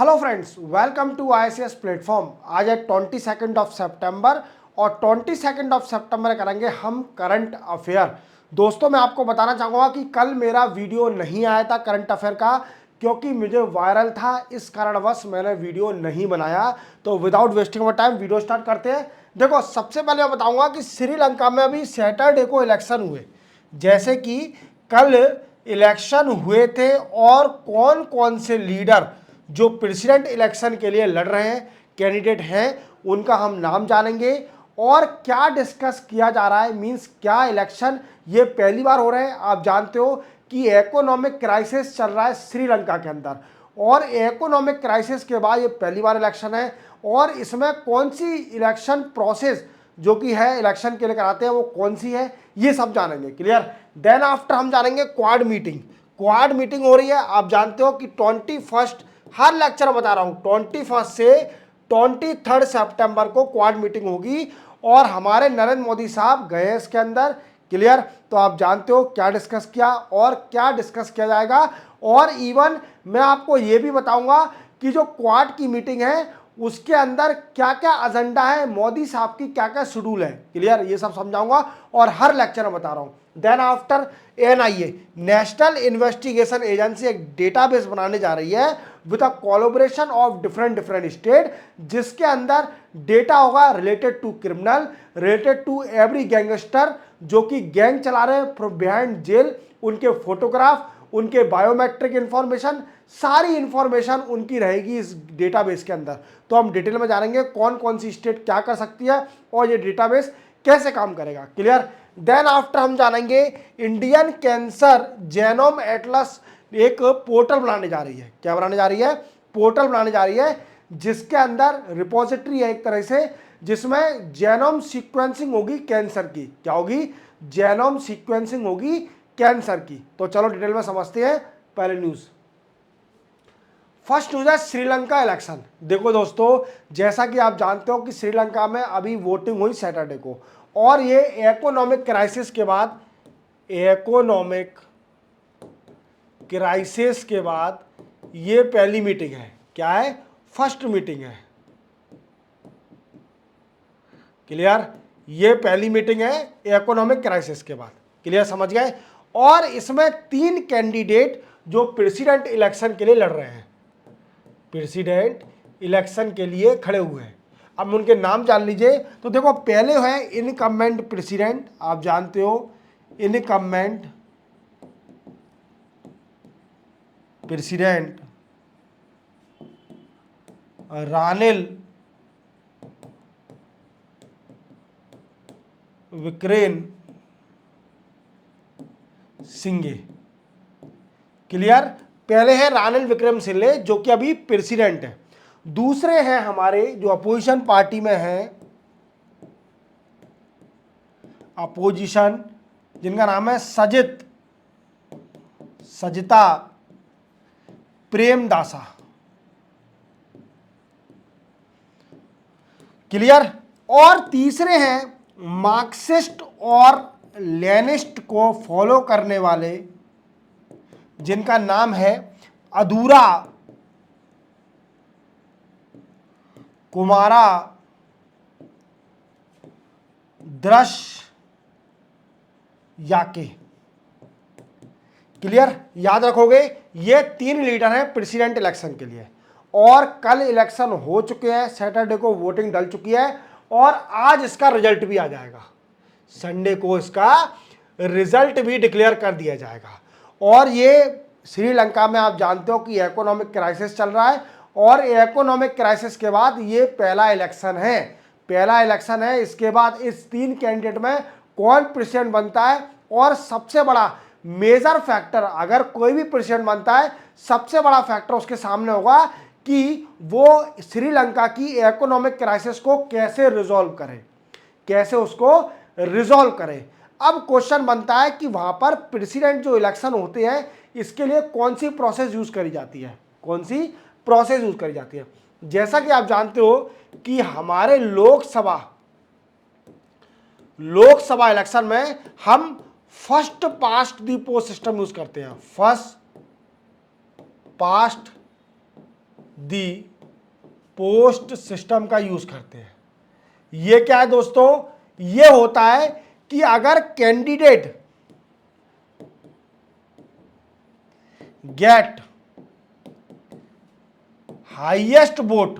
Hello friends, welcome to ICS platform. आज है 22 of सितंबर और 22 ऑफ सितंबर करेंगे हम करंट अफेयर। दोस्तों, मैं आपको बताना चाहूँगा कि कल मेरा वीडियो नहीं आया था करंट अफेयर का, क्योंकि मुझे वायरल था, इस कारणवश मैंने वीडियो नहीं बनाया। तो without wasting of time video start करते हैं। देखो, सबसे पहले मैं बताऊँगा कि श्रीलंका में अभी सैटरडे को इलेक्शन हुए, जैसे कि कल इलेक्शन हुए थे और कौन कौन से लीडर जो प्रेसिडेंट इलेक्शन के लिए लड़ रहे हैं, कैंडिडेट हैं, उनका हम नाम जानेंगे और क्या डिस्कस किया जा रहा है। मींस क्या इलेक्शन ये पहली बार हो रहे हैं। आप जानते हो कि इकोनॉमिक क्राइसिस चल रहा है श्रीलंका के अंदर और इकोनॉमिक क्राइसिस के बाद ये पहली बार इलेक्शन है और इसमें कौन सी इलेक्शन प्रोसेस जो कि है इलेक्शन के लिए कराते हैं वो कौन सी है, ये सब जानेंगे। क्लियर। देन आफ्टर हम जानेंगे क्वाड मीटिंग। क्वाड मीटिंग हो रही है, आप जानते हो कि 21 हर लेक्चर में बता रहा हूं 21 से 23 सितंबर को क्वाड मीटिंग होगी और हमारे नरेंद्र मोदी साहब गए इसके अंदर। क्लियर। तो आप जानते हो क्या डिस्कस किया और क्या डिस्कस किया जाएगा। और इवन मैं आपको यह भी बताऊंगा कि जो क्वाड की मीटिंग है उसके अंदर क्या क्या एजेंडा है, मोदी साहब की क्या क्या शेड्यूल है। क्लियर, ये सब समझाऊंगा और हर लेक्चर में बता रहा हूं। Then after NIA national investigation agency एक डेटाबेस बनाने जा रही है with a collaboration of different state, जिसके अंदर डेटा होगा related to criminal, related to every gangster जो कि गैंग चला रहे हैं फ्रॉम बिहाइंड जेल, उनके फोटोग्राफ, उनके बायोमेट्रिक इंफॉर्मेशन, सारी इंफॉर्मेशन उनकी रहेगी इस डेटाबेस के अंदर। तो हम डिटेल में जानेंगे कौन कौन सी स्टेट क्या कर सकती है और ये डेटाबेस कैसे काम करेगा। क्लियर। देन आफ्टर हम जानेंगे इंडियन कैंसर जेनोम एटलस एक पोर्टल बनाने जा रही है। क्या बनाने जा रही है? पोर्टल बनाने जा रही है, जिसके अंदर रिपोजिटरी है एक तरह से, जिसमें जेनोम सीक्वेंसिंग होगी कैंसर की। क्या होगी? जेनोम सीक्वेंसिंग होगी कैंसर की। तो चलो डिटेल में समझते हैं। पहले न्यूज, फर्स्ट न्यूज है श्रीलंका इलेक्शन। देखो दोस्तों, जैसा कि आप जानते हो कि श्रीलंका में अभी वोटिंग हुई सैटरडे को और ये इकोनॉमिक क्राइसिस के बाद, इकोनॉमिक क्राइसिस के बाद ये पहली मीटिंग है। क्या है? फर्स्ट मीटिंग है। क्लियर, ये पहली मीटिंग है इकोनॉमिक क्राइसिस के बाद। क्लियर, समझ गए। और इसमें 3 कैंडिडेट जो प्रेसिडेंट इलेक्शन के लिए लड़ रहे हैं, प्रेसिडेंट इलेक्शन के लिए खड़े हुए हैं। अब उनके नाम जान लीजिए। तो देखो, पहले है इनकम्बेंट प्रेसिडेंट, आप जानते हो incumbent president Ranil विक्रेम Singhe. Clear, पहले है रानिल विक्रम सिंघे जो कि अभी प्रेसिडेंट है। दूसरे हैं हमारे जो अपोजिशन पार्टी में हैं, अपोजिशन, जिनका नाम है सजिता प्रेमदासा। क्लियर। और तीसरे हैं मार्क्सिस्ट और लेनिस्ट को फॉलो करने वाले, जिनका नाम है अधूरा कुमारा द्रश याके। क्लियर, याद रखोगे ये 3 लीडर हैं प्रेसिडेंट इलेक्शन के लिए। और कल इलेक्शन हो चुके हैं, सैटरडे को वोटिंग डल चुकी है और आज इसका रिजल्ट भी आ जाएगा। संडे को इसका रिजल्ट भी डिक्लेयर कर दिया जाएगा। और ये श्रीलंका में आप जानते हो कि इकोनॉमिक क्राइसिस चल रहा है और इकोनॉमिक क्राइसिस के बाद ये पहला इलेक्शन है, पहला इलेक्शन है। इसके बाद इस 3 कैंडिडेट में कौन प्रेसिडेंट बनता है, और सबसे बड़ा मेजर फैक्टर, अगर कोई भी प्रेसिडेंट बनता है, सबसे बड़ा फैक्टर उसके सामने होगा कि वो श्रीलंका की इकोनॉमिक क्राइसिस को कैसे रिजॉल्व करे, कैसे उसको रिजॉल्व करे। अब क्वेश्चन बनता है कि वहां पर प्रेसिडेंट जो इलेक्शन होते हैं इसके लिए कौन सी प्रोसेस यूज करी जाती है, कौन सी प्रोसेस यूज करी जाती है। जैसा कि आप जानते हो कि हमारे लोकसभा इलेक्शन में हम first past the post system use करते हैं। फर्स्ट पास्ट दी पोस्ट सिस्टम का यूज करते हैं। ये क्या है दोस्तों, ये होता है कि अगर candidate get highest vote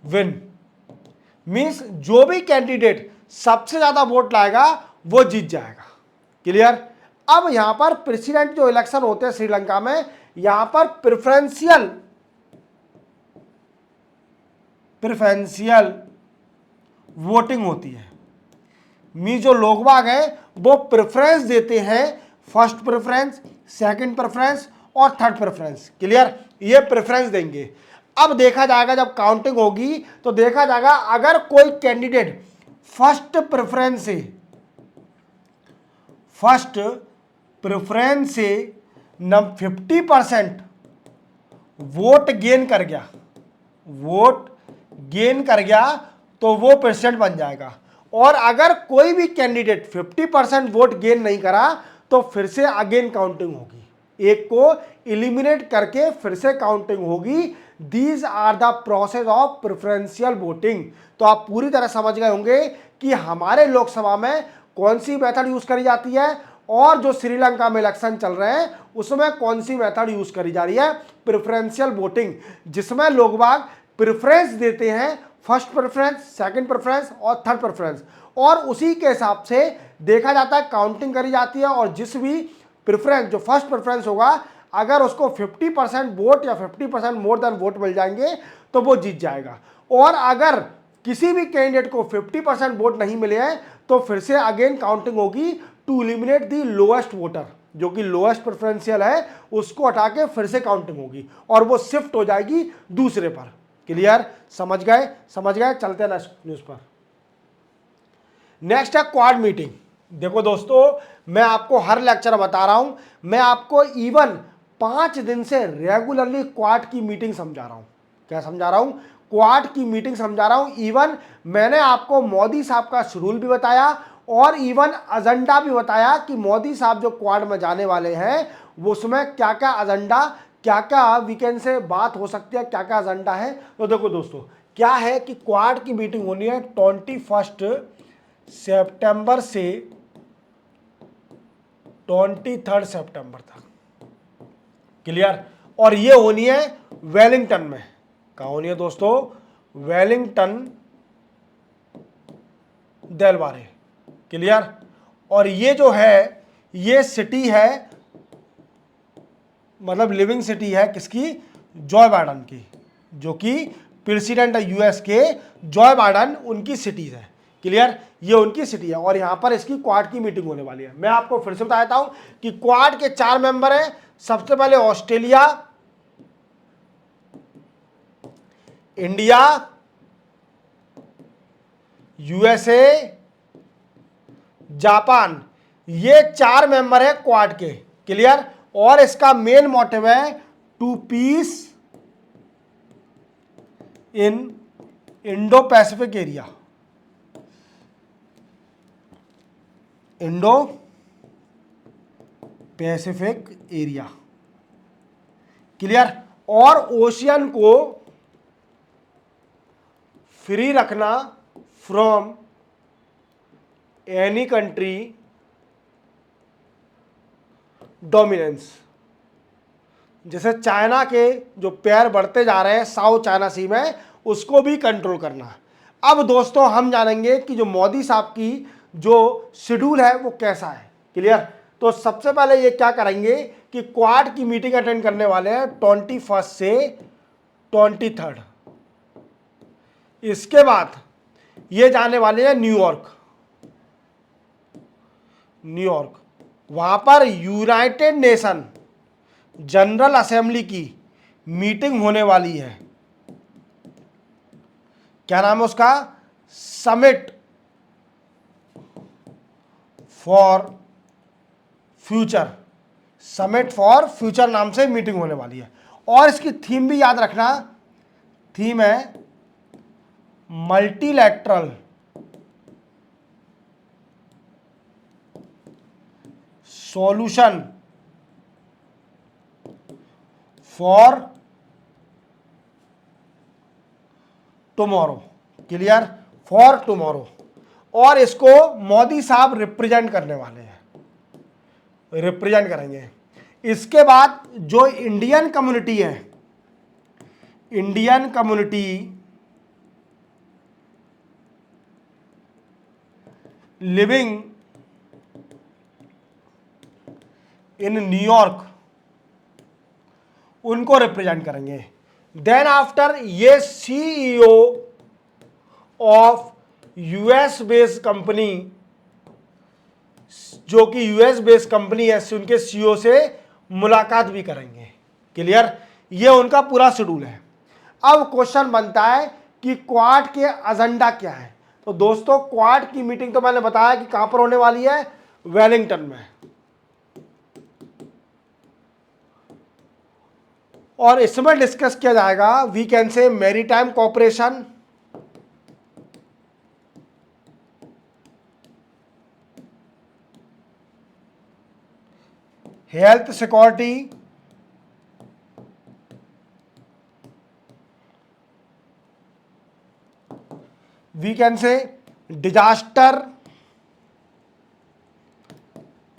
win, means जो भी कैंडिडेट सबसे ज्यादा वोट लाएगा वो जीत जाएगा। क्लियर। अब यहां पर प्रेसिडेंट जो इलेक्शन होते हैं श्रीलंका में, यहां पर प्रेफरेंशियल वोटिंग होती है। जो लोग बाग हैं वो प्रेफरेंस देते हैं, फर्स्ट प्रेफरेंस, सेकंड प्रेफरेंस और थर्ड प्रेफरेंस। क्लियर, ये प्रेफरेंस देंगे। अब देखा जाएगा जब काउंटिंग होगी तो देखा जाएगा अगर कोई कैंडिडेट फर्स्ट प्रेफरेंस से 50% वोट गेन कर गया तो वो प्रेसिडेंट बन जाएगा। और अगर कोई भी कैंडिडेट 50% वोट गेन नहीं करा तो फिर से अगेन काउंटिंग होगी, एक को इलिमिनेट करके फिर से काउंटिंग होगी। These are the process of preferential voting. तो आप पूरी तरह समझ गए होंगे कि हमारे लोकसभा में कौन सी मेथड यूज करी जाती है और जो श्रीलंका में इलेक्शन चल रहे हैं उसमें कौन सी मेथड यूज करी जा रही है, प्रेफरेंशियल वोटिंग, जिसमें लोग बाग प्रेफरेंस देते हैं, फर्स्ट प्रेफरेंस, सेकंड प्रेफरेंस और थर्ड प्रेफरेंस, और उसी के हिसाब से देखा जाता है, काउंटिंग करी जाती है। और जिस भी प्रेफरेंस, जो फर्स्ट प्रेफरेंस होगा, अगर उसको 50% वोट या 50% मोर देन वोट मिल जाएंगे तो वो जीत जाएगा। और अगर किसी भी कैंडिडेट को 50% वोट नहीं मिले हैं तो फिर से अगेन काउंटिंग होगी to eliminate the lowest voter, जो कि लोएस्ट प्रेफरेंशियल है उसको हटा के फिर से काउंटिंग होगी और वो शिफ्ट हो जाएगी दूसरे पर। क्लियर, समझ गए। चलते हैं नेक्स्ट न्यूज पर। नेक्स्ट है क्वाड मीटिंग। देखो दोस्तों, मैं आपको हर लेक्चर बता रहा हूं, मैं आपको इवन 5 दिन से रेगुलरली क्वाड की मीटिंग समझा रहा हूं। क्या समझा रहा हूं? क्वाड की मीटिंग समझा रहा हूं। इवन मैंने आपको मोदी साहब का शेड्यूल भी बताया और इवन एजेंडा भी बताया कि मोदी साहब जो क्वाड में जाने वाले हैं वो उसमें क्या क्या एजेंडा, क्या क्या वीकेंड से बात हो सकती है, क्या क्या एजेंडा है। तो देखो दोस्तों, क्या है कि क्वाड की मीटिंग होनी है 21 सितंबर से 23 सितंबर तक। क्लियर। और ये होनी है वेलिंगटन में। कहाँ होनी है दोस्तों? वेलिंगटन देलवारे। क्लियर। और ये जो है ये सिटी है, मतलब लिविंग सिटी है किसकी? जॉय बाइडन की, जो कि प्रेसिडेंट है यूएस के, जॉय बाइडन, उनकी सिटीज है। क्लियर, ये उनकी सिटी है और यहां पर इसकी क्वाड की मीटिंग होने वाली है। मैं आपको फिर से बताता हूं कि क्वाड के 4 मेंबर हैं। सबसे पहले ऑस्ट्रेलिया, इंडिया, यूएसए, जापान, ये 4 मेंबर है क्वाड के। क्लियर। और इसका मेन मोटिव है to peace in Indo Pacific area. Indo Pacific area. Clear. और ओशियन को फ्री रखना फ्रॉम एनी कंट्री डोमिनेंस। जैसे चाइना के जो पैर बढ़ते जा रहे हैं साउथ चाइना सी में, उसको भी कंट्रोल करना। अब दोस्तों हम जानेंगे कि जो मोदी साहब की जो शेड्यूल है वो कैसा है। क्लियर। तो सबसे पहले ये क्या करेंगे कि क्वाड की मीटिंग अटेंड करने वाले हैं 21 से 23। इसके बाद ये जाने वाले हैं न्यूयॉर्क। वहां पर यूनाइटेड नेशन जनरल असेंबली की मीटिंग होने वाली है। क्या नाम है उसका? समिट फॉर फ्यूचर नाम से मीटिंग होने वाली है। और इसकी थीम भी याद रखना, थीम है multilateral solution for tomorrow, clear, for tomorrow. और इसको मोदी साहब रिप्रेजेंट करने वाले हैं, रिप्रेजेंट करेंगे। इसके बाद जो इंडियन कम्युनिटी है, Indian community living in New York, उनको रिप्रेजेंट करेंगे। देन आफ्टर ये CEO of US based company, जो कि यूएस बेस्ड कंपनी है, उनके सीईओ से मुलाकात भी करेंगे, क्लियर। ये उनका पूरा शेड्यूल है। अब क्वेश्चन बनता है कि क्वाड के एजेंडा क्या है। तो दोस्तों क्वाड की मीटिंग तो मैंने बताया कि कहां पर होने वाली है, वेलिंगटन में। और इसमें डिस्कस किया जाएगा, we can say maritime cooperation, health security, we can say disaster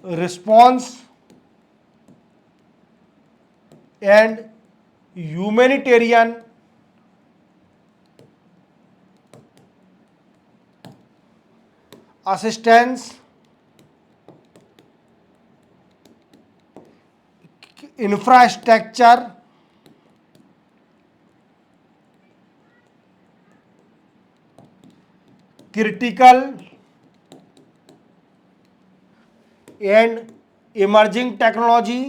response and humanitarian assistance, infrastructure, critical and emerging technology,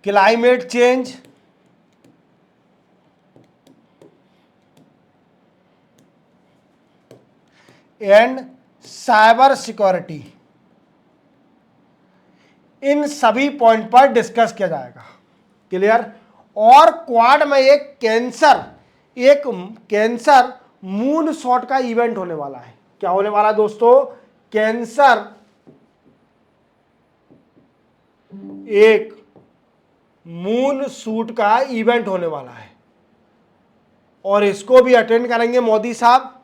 climate change, and cyber security, इन सभी पॉइंट पर डिस्कस किया जाएगा, क्लियर। और क्वाड में एक कैंसर मून शॉट का event होने वाला है। क्या होने वाला है दोस्तों, कैंसर एक मून शूट का इवेंट होने वाला है, और इसको भी अटेंड करेंगे मोदी साहब।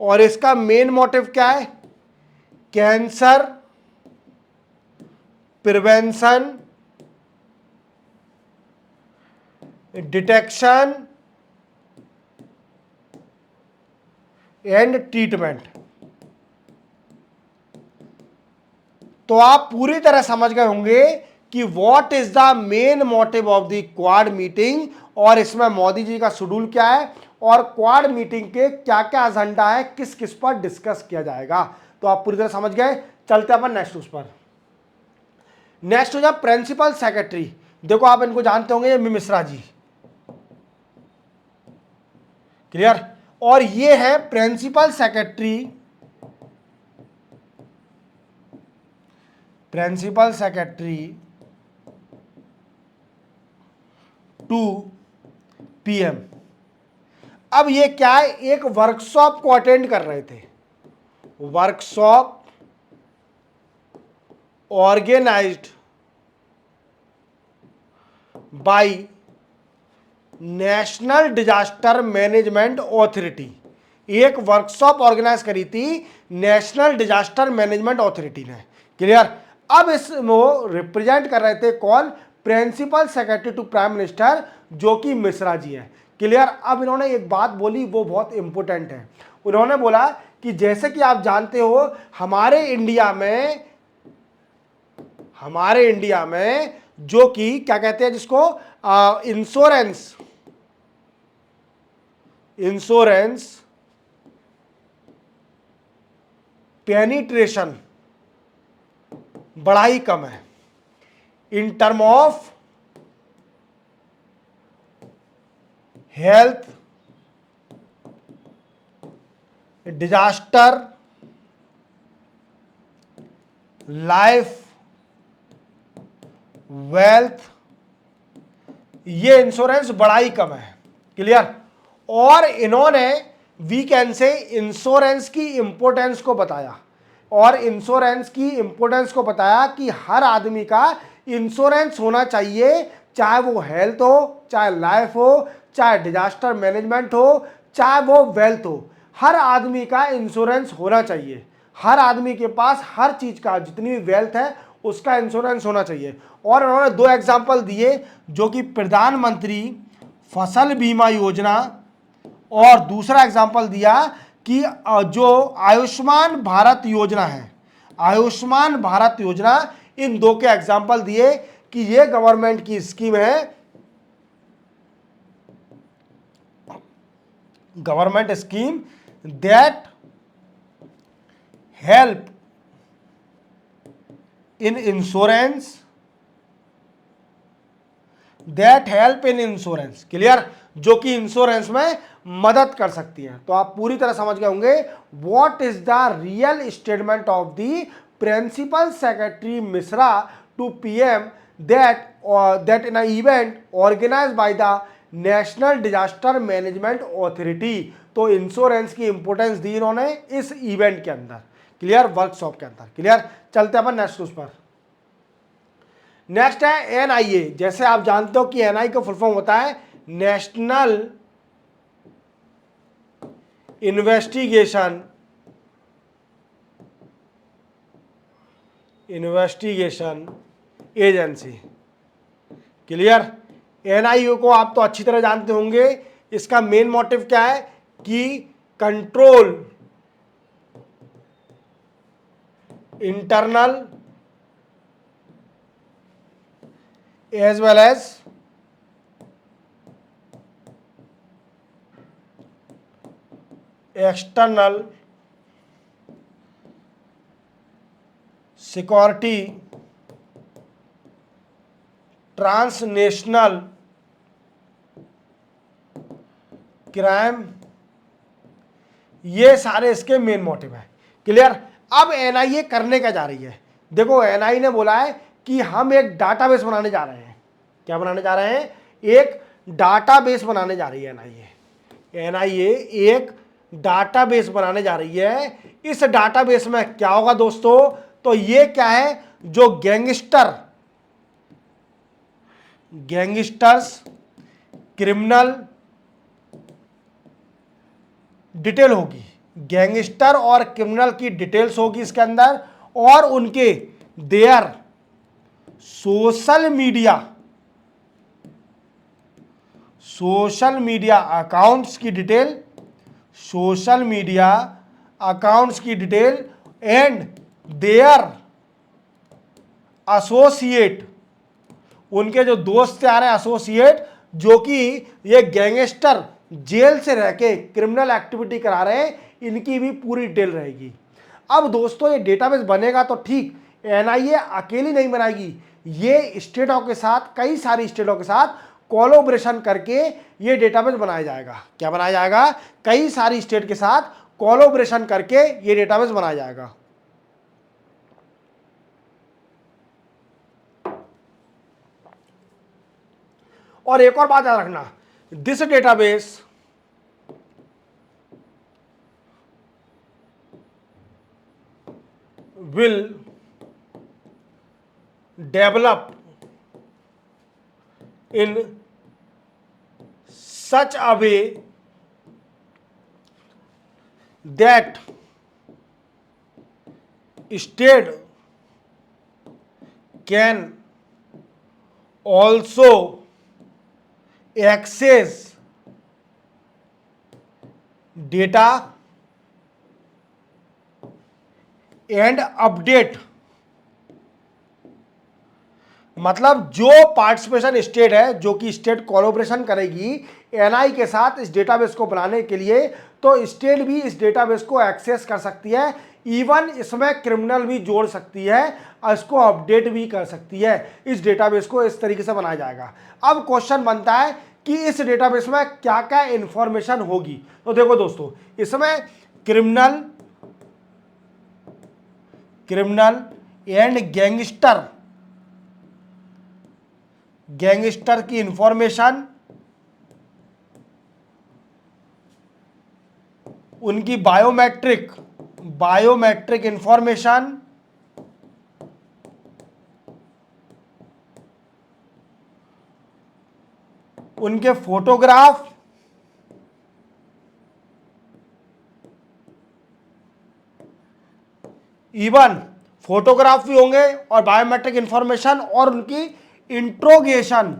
और इसका मेन मोटिव क्या है, cancer prevention, detection and treatment. तो आप पूरी तरह समझ गए होंगे कि what is the main motive of the quad meeting, और इसमें मोदी जी का शेड्यूल क्या है, और क्वाड मीटिंग के क्या क्या एजेंडा है, किस किस पर डिस्कस किया जाएगा। तो आप पूरी तरह समझ गए। चलते अपन नेक्स्ट उस पर। नेक्स्ट हो जाए प्रिंसिपल सेक्रेटरी। देखो आप इनको जानते होंगे, ये मिश्रा जी, क्लियर। और ये है principal secretary, principal secretary to PM. अब ये क्या है, एक वर्कशॉप को अटेंड कर रहे थे, workshop organized by national disaster management authority. एक वर्कशॉप ऑर्गेनाइज करी थी नेशनल डिजास्टर मैनेजमेंट ऑथोरिटी ने, क्लियर। अब इस वो रिप्रेजेंट कर रहे थे कौन, principal secretary to prime minister, जो कि मिश्रा जी है, क्लियर। अब इन्होंने एक बात बोली, वो बहुत इंपॉर्टेंट है। उन्होंने बोला कि जैसे कि आप जानते हो हमारे इंडिया में जो कि क्या कहते हैं जिसको, इंश्योरेंस पेनिट्रेशन बड़ा ही कम है in term of health, disaster, life, wealth, ये इंश्योरेंस बड़ा ही कम है, क्लियर। और इन्होंने वी कैन से इंश्योरेंस की इंपॉर्टेंस को बताया, और इंश्योरेंस की इंपॉर्टेंस को बताया कि हर आदमी का इंश्योरेंस होना चाहिए, चाहे वो हेल्थ हो, चाहे लाइफ हो, चाहे डिजास्टर मैनेजमेंट हो, चाहे वो वेल्थ हो, हर आदमी का इंश्योरेंस होना चाहिए। हर आदमी के पास हर चीज का, जितनी भी वेल्थ है उसका इंश्योरेंस होना चाहिए। और उन्होंने दो एग्जाम्पल दिए, जो कि प्रधानमंत्री फसल बीमा योजना, और दूसरा एग्जाम्पल दिया कि जो आयुष्मान भारत योजना है, आयुष्मान भारत योजना, इन दो के एग्जाम्पल दिए कि ये गवर्नमेंट की स्कीम है, government scheme that help in insurance, that help in insurance, clear, जो कि इंश्योरेंस में मदद कर सकती है। तो आप पूरी तरह समझ गए होंगे what is the real statement of the principal secretary Mishra to PM that in event organized by the national disaster management authority. तो इंश्योरेंस की इंपॉर्टेंस दी इन्होंने इस इवेंट के अंदर, क्लियर, वर्कशॉप के अंदर, क्लियर। चलते अपन नेक्स्ट उस पर। नेक्स्ट है एनआईए। जैसे आप जानते हो कि एनआई का फुल फॉर्म होता है national investigation agency, clear. NIA को आप तो अच्छी तरह जानते होंगे, इसका मेन मोटिव क्या है कि control internal as well as external security, transnational crime, ये सारे इसके मेन मोटिव है, क्लियर। अब एनआईए करने का जा रही है, देखो एनआई ने बोला है कि हम एक डाटाबेस बनाने जा रहे हैं। क्या बनाने जा रहे हैं? एक डाटाबेस बनाने जा रही है एनआईए। एनआईए एक डाटाबेस बनाने जा रही है। इस डाटाबेस में क्या होगा दोस्तों? तो ये क्या है, जो गैंगस्टर्स क्रिमिनल डिटेल होगी, गैंगस्टर और क्रिमिनल की डिटेल्स होगी इसके अंदर, और उनके देयर सोशल मीडिया अकाउंट्स की डिटेल, सोशल मीडिया अकाउंट्स की डिटेल, एंड देयर एसोसिएट, उनके जो दोस्त यार हैं एसोसिएट, जो कि ये गैंगस्टर जेल से रह के क्रिमिनल एक्टिविटी करा रहे हैं, इनकी भी पूरी डिटेल रहेगी। अब दोस्तों ये डेटाबेस बनेगा तो ठीक, एनआईए अकेली नहीं बनाएगी, ये स्टेटों के साथ, कई सारी स्टेटों के साथ कोलैबोरेशन करके ये डेटाबेस बनाया जाएगा। क्या बनाया जाएगा? कई सारी स्टेट के साथ कोलैबोरेशन करके ये डेटाबेस बनाया जाएगा। और एक और बात याद रखना, this database will develop in such a way that state can also access data and update. मतलब जो पार्टिसिपेशन स्टेट है, जो कि स्टेट कोलैबोरेशन करेगी एनआई के साथ इस डेटाबेस को बनाने के लिए, तो स्टेट भी इस डेटाबेस को एक्सेस कर सकती है, इवन इसमें क्रिमिनल भी जोड़ सकती है, इसको अपडेट भी कर सकती है। इस डेटाबेस को इस तरीके से बनाया जाएगा। अब क्वेश्चन बनता है कि इस डेटाबेस में क्या क्या इंफॉर्मेशन होगी। तो देखो दोस्तों, इसमें क्रिमिनल एंड गैंगस्टर की इंफॉर्मेशन, उनकी बायोमेट्रिक इंफॉर्मेशन, उनके फोटोग्राफ, इवन फोटोग्राफ भी होंगे और बायोमेट्रिक इंफॉर्मेशन और उनकी इंट्रोगेशन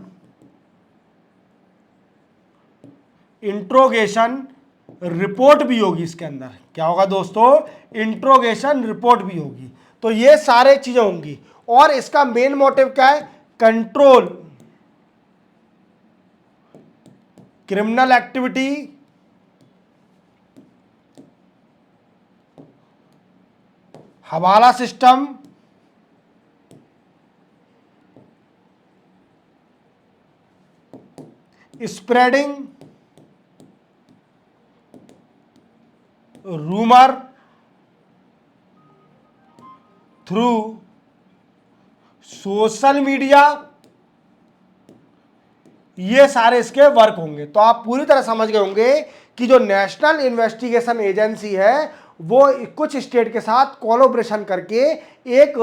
रिपोर्ट भी होगी। इसके अंदर क्या होगा दोस्तों, इंट्रोगेशन रिपोर्ट भी होगी। तो ये सारे चीजें होंगी और इसका मेन मोटिव क्या है, कंट्रोल क्रिमिनल एक्टिविटी, हवाला system, spreading rumour through social media, ये सारे इसके वर्क होंगे। तो आप पूरी तरह समझ गए होंगे कि जो नेशनल इन्वेस्टिगेशन एजेंसी है वो कुछ स्टेट के साथ कोलैबोरेशन करके एक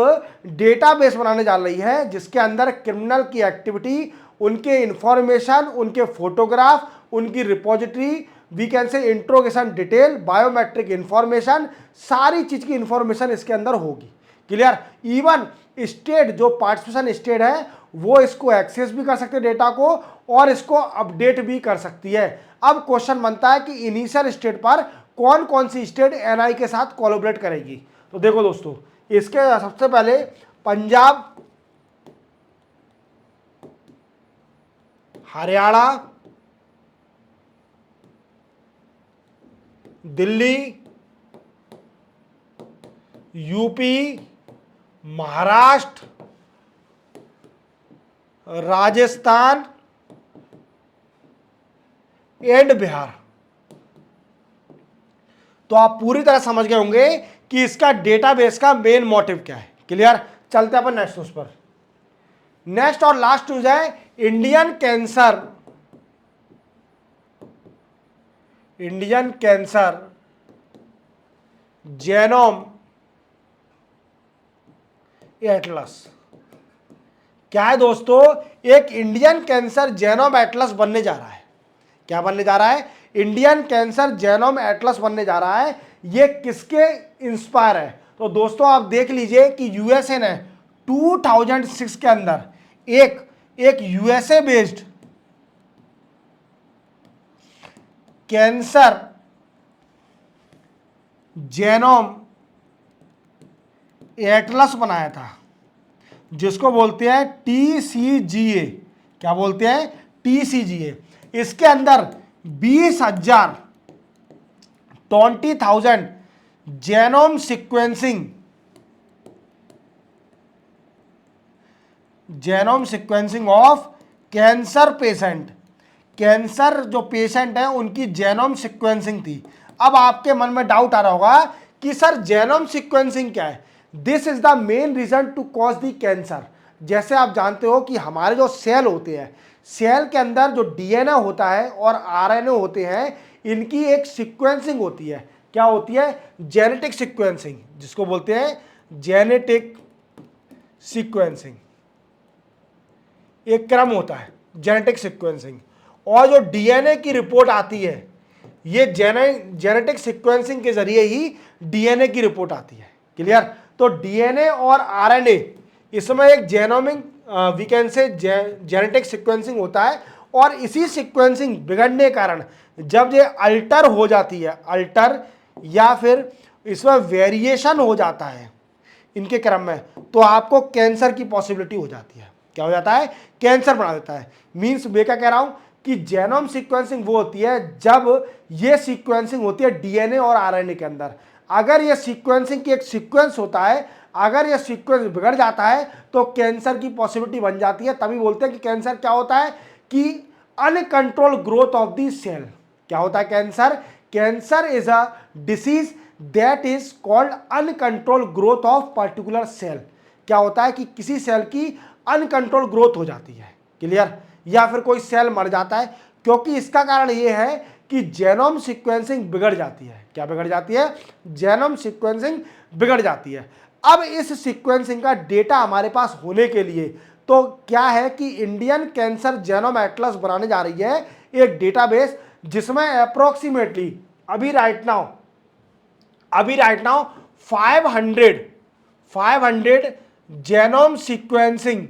डेटाबेस बनाने जा रही है, जिसके अंदर क्रिमिनल की एक्टिविटी, उनके इंफॉर्मेशन, उनके फोटोग्राफ, उनकी repository, we can say interrogation detail, biometric information, सारी चीज की इंफॉर्मेशन इसके अंदर होगी। क्लियर। इवन स्टेट जो पार्टिसिपेशन स्टेट है वो इसको एक्सेस भी कर सकते हैं डेटा को और इसको अपडेट भी कर सकती है। अब क्वेश्चन बनता है कि इनिशियल स्टेट पर कौन कौन सी स्टेट एनआई के साथ कोलैबोरेट करेगी। तो देखो दोस्तों, इसके सबसे पहले पंजाब, हरियाणा, दिल्ली, यूपी, महाराष्ट्र, राजस्थान एंड बिहार। तो आप पूरी तरह समझ गए होंगे कि इसका डेटाबेस का मेन मोटिव क्या है। क्लियर। चलते हैं अपन नेक्स्ट न्यूज पर। नेक्स्ट और लास्ट न्यूज है इंडियन कैंसर जेनोम एटलस। क्या है दोस्तों, एक इंडियन कैंसर जेनोम एटलस बनने जा रहा है। क्या बनने जा रहा है, इंडियन कैंसर जेनोम एटलस बनने जा रहा है। ये किसके इंस्पायर है, तो दोस्तों आप देख लीजिए कि यूएसए ने 2006 के अंदर एक USA based cancer genome Atlas बनाया था, जिसको बोलते हैं TCGA। क्या बोलते हैं, TCGA। इसके अंदर 20,000 genome sequencing of cancer patient, cancer जो पेशेंट है उनकी जेनोम सिक्वेंसिंग थी। अब आपके मन में डाउट आ रहा होगा कि सर जेनोम सिक्वेंसिंग क्या है। This is the main reason to cause the cancer. जैसे आप जानते हो कि हमारे जो सेल होते हैं, सेल के अंदर जो डीएनए होता है और आरएनए होते हैं, इनकी एक सीक्वेंसिंग होती है। क्या होती है, जेनेटिक सीक्वेंसिंग, जिसको बोलते हैं जेनेटिक सीक्वेंसिंग। एक क्रम होता है जेनेटिक सीक्वेंसिंग, और जो डीएनए की रिपोर्ट आती है, ये जेनेटिक सीक्वेंसिंग के जरिए ही डीएनए की रिपोर्ट आती है। क्लियर। तो डीएनए और आरएनए, इसमें एक genomic we can say genetic sequencing होता है, और इसी सीक्वेंसिंग बिगड़ने के कारण जब ये अल्टर हो जाती है, अल्टर या फिर इसमें वेरिएशन हो जाता है इनके क्रम में, तो आपको कैंसर की पॉसिबिलिटी हो जाती है। क्या हो जाता है, कैंसर बना देता है। मीन्स मैं क्या कह रहा हूं कि जेनोम सीक्वेंसिंग वो होती है जब ये सीक्वेंसिंग होती है डीएनए और आरएनए के अंदर। अगर ये सीक्वेंसिंग की एक सीक्वेंस होता है, अगर ये सीक्वेंस बिगड़ जाता है तो कैंसर की पॉसिबिलिटी बन जाती है। तभी बोलते हैं कि कैंसर क्या होता है, कि uncontrol growth of the cell. क्या होता है cancer, cancer is a disease that is called uncontrol growth of particular cell. क्या होता है कि किसी सेल की अनकंट्रोल ग्रोथ हो जाती है। क्लियर। या फिर कोई सेल मर जाता है, क्योंकि इसका कारण यह है कि जेनोम सीक्वेंसिंग बिगड़ जाती है। क्या बिगड़ जाती है? जेनोम सीक्वेंसिंग बिगड़ जाती है। अब इस सीक्वेंसिंग का डेटा हमारे पास होने के लिए तो क्या है कि इंडियन कैंसर जेनोम एटलस बनाने जा रही है एक डेटाबेस, जिसमें अप्रोक्सीमेटली अभी right now 500 genome sequencing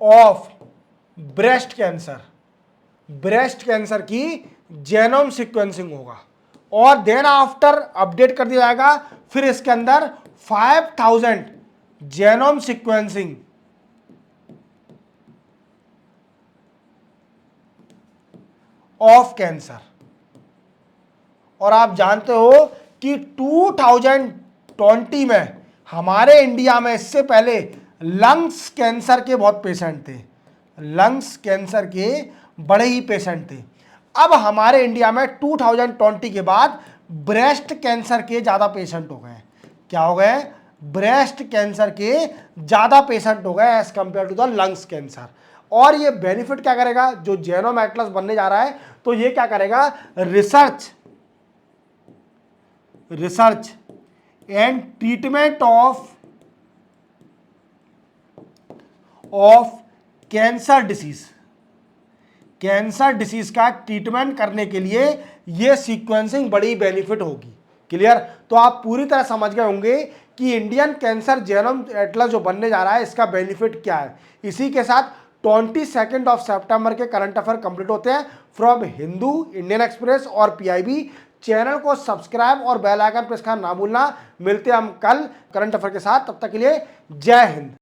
of breast cancer की जेनोम सीक्वेंसिंग होगा और देन आफ्टर अपडेट कर दिया जाएगा। फिर इसके अंदर 5000 जेनोम सीक्वेंसिंग ऑफ कैंसर। और आप जानते हो कि 2020 में हमारे इंडिया में इससे पहले लंग्स कैंसर के बहुत पेशेंट थे, लंग्स कैंसर के बड़े ही पेशेंट थे। अब हमारे इंडिया में 2020 के बाद ब्रेस्ट कैंसर के ज़्यादा पेशेंट हो गए। क्या हो गए? ब्रेस्ट कैंसर के ज़्यादा पेशेंट हो गए as compare to the lungs cancer. और ये बेनिफिट क्या करेगा? जो जेनोम एटलस बनने जा रहा है तो ये क्या करेगा? Research and treatment of cancer disease का ट्रीटमेंट करने के लिए ये सीक्वेंसिंग बड़ी बेनिफिट होगी। क्लियर? तो आप पूरी तरह समझ गए होंगे कि इंडियन कैंसर जेनोम एटलस जो बनने जा रहा है इसका बेनिफिट क्या है। इसी के साथ 22 सितंबर के करंट अफेयर कंप्लीट होते हैं फ्रॉम हिंदू, इंडियन एक्सप्रेस और पीआईबी। चैनल को सब्सक्राइब और बेल आइकन प्रेस करना ना भूलना। मिलते हैं हम कल करंट अफेयर के साथ, तब तक के लिए जय हिंद।